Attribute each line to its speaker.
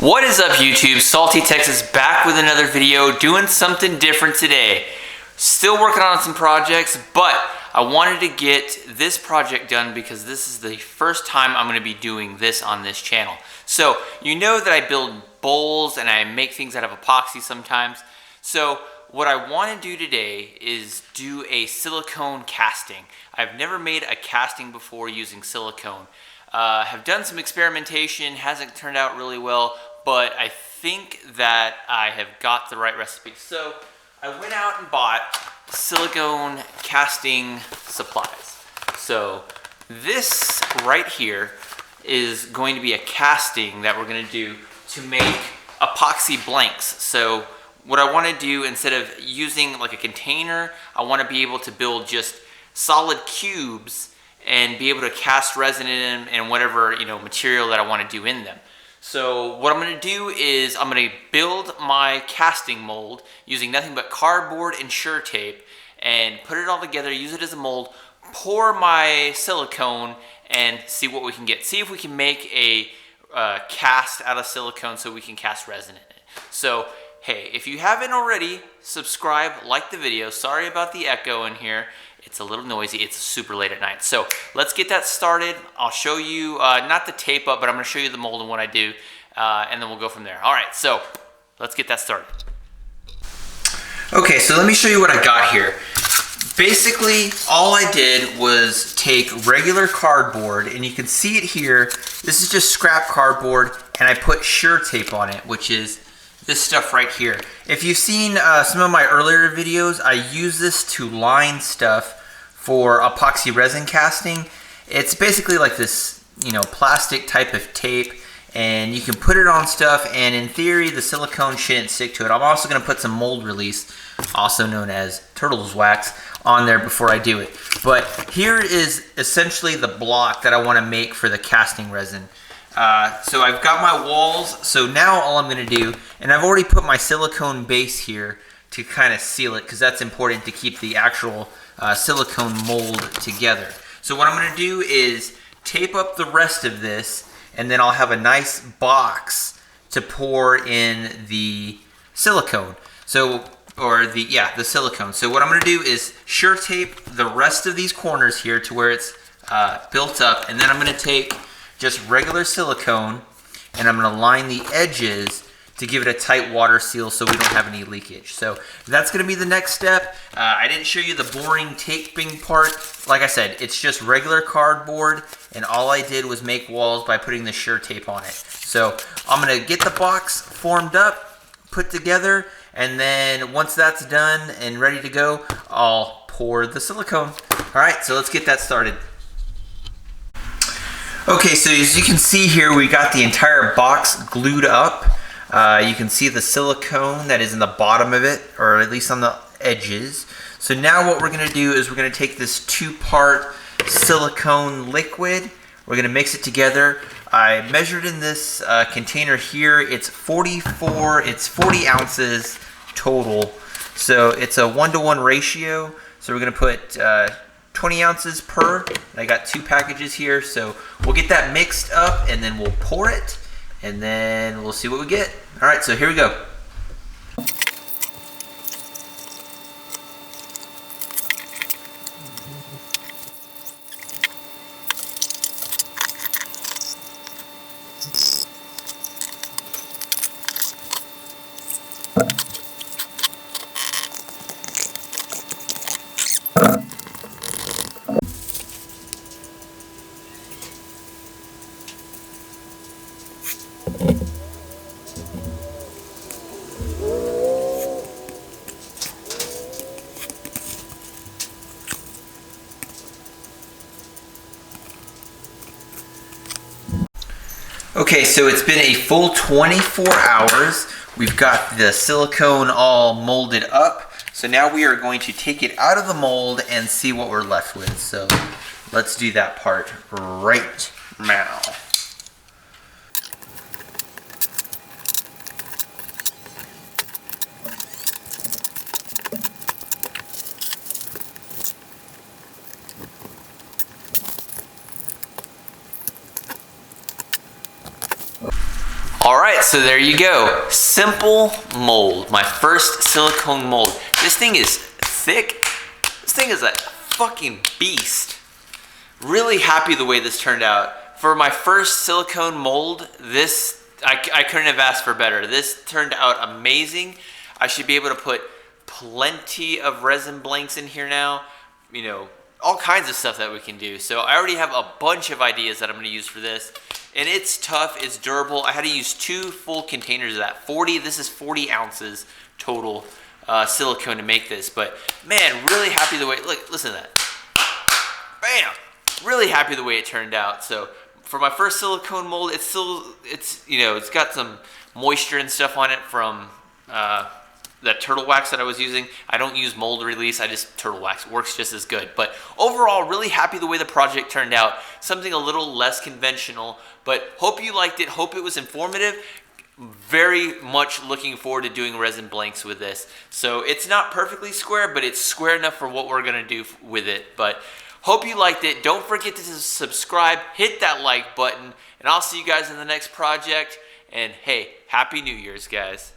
Speaker 1: What is up, YouTube? Salty Texas back with another video, doing something different today. Still working on some projects, but I wanted to get this project done because this is the first time I'm going to be doing this on this channel. So you know that I build bowls and I make things out of epoxy sometimes. So what I want to do today is do a silicone casting. I've never made a casting before using silicone. Have done some experimentation, hasn't turned out really well, but I think that I have got the right recipe. So I went out and bought silicone casting supplies. So this right here is going to be a casting that we're going to do to make epoxy blanks. So what I want to do, instead of using like a container, I want to be able to build just solid cubes and be able to cast resin in them and whatever material that I want to do in them. So what I'm going to do is I'm going to build my casting mold using nothing but cardboard and sure tape and put it all together, use it as a mold, pour my silicone and see what we can get. See if we can make a cast out of silicone so we can cast resin in it. So hey, if you haven't already, subscribe, like the video. Sorry about the echo in here. It's a little noisy. It's super late at night. So let's get that started. I'll show you, not the tape up, but I'm going to show you the mold and what I do, and then we'll go from there. All right, so let's get that started. Okay, so let me show you what I got here. Basically, all I did was take regular cardboard, and you can see it here. This is just scrap cardboard, and I put sure tape on it, which is this stuff right here. If you've seen some of my earlier videos, I use this to line stuff for epoxy resin casting. It's basically like this, plastic type of tape, and you can put it on stuff, and in theory, the silicone shouldn't stick to it. I'm also gonna put some mold release, also known as turtle's wax, on there before I do it. But here is essentially the block that I wanna make for the casting resin. So I've got my walls, so now all I'm going to do, and I've already put my silicone base here to kind of seal it because that's important to keep the actual silicone mold together. So what I'm going to do is tape up the rest of this, and then I'll have a nice box to pour in the silicone. So, the silicone. So what I'm going to do is sure tape the rest of these corners here to where it's built up, and then I'm going to take just regular silicone, and I'm going to line the edges to give it a tight water seal so we don't have any leakage. So that's going to be the next step. I didn't show you the boring taping part. Like I said, it's just regular cardboard, and all I did was make walls by putting the sure tape on it. So I'm going to get the box formed up, put together, and then once that's done and ready to go, I'll pour the silicone. All right, so let's get that started. Okay, so as you can see here, we got the entire box glued up. You can see the silicone that is in the bottom of it, or at least on the edges. So now what we're going to do is we're going to take this 2-part silicone liquid. We're going to mix it together. I measured in this container here. It's 40 ounces total. So it's a 1-to-1 ratio. So we're going to put 20 ounces per. I got 2 packages here, so we'll get that mixed up and then we'll pour it and then we'll see what we get. All right, so here we go. Okay, so it's been a full 24 hours. We've got the silicone all molded up. So now we are going to take it out of the mold and see what we're left with. So let's do that part right now. All right, so there you go. Simple mold, my first silicone mold. This thing is thick. This thing is a fucking beast. Really happy the way this turned out. For my first silicone mold, I couldn't have asked for better. This turned out amazing. I should be able to put plenty of resin blanks in here now. You know, all kinds of stuff that we can do. So I already have a bunch of ideas that I'm gonna use for this. And it's tough, it's durable. I had to use 2 full containers of that. This is 40 ounces total silicone to make this. But man, really happy the way, look, listen to that. Bam! Really happy the way it turned out. So for my first silicone mold, it's got some moisture and stuff on it from that turtle wax that I was using. I don't use mold release, I just turtle wax. Works just as good. But overall, really happy the way the project turned out. Something a little less conventional, but hope you liked it. Hope it was informative. Very much looking forward to doing resin blanks with this. So it's not perfectly square, but it's square enough for what we're gonna do with it. But hope you liked it. Don't forget to subscribe, hit that like button, and I'll see you guys in the next project. And hey, Happy New Year's, guys.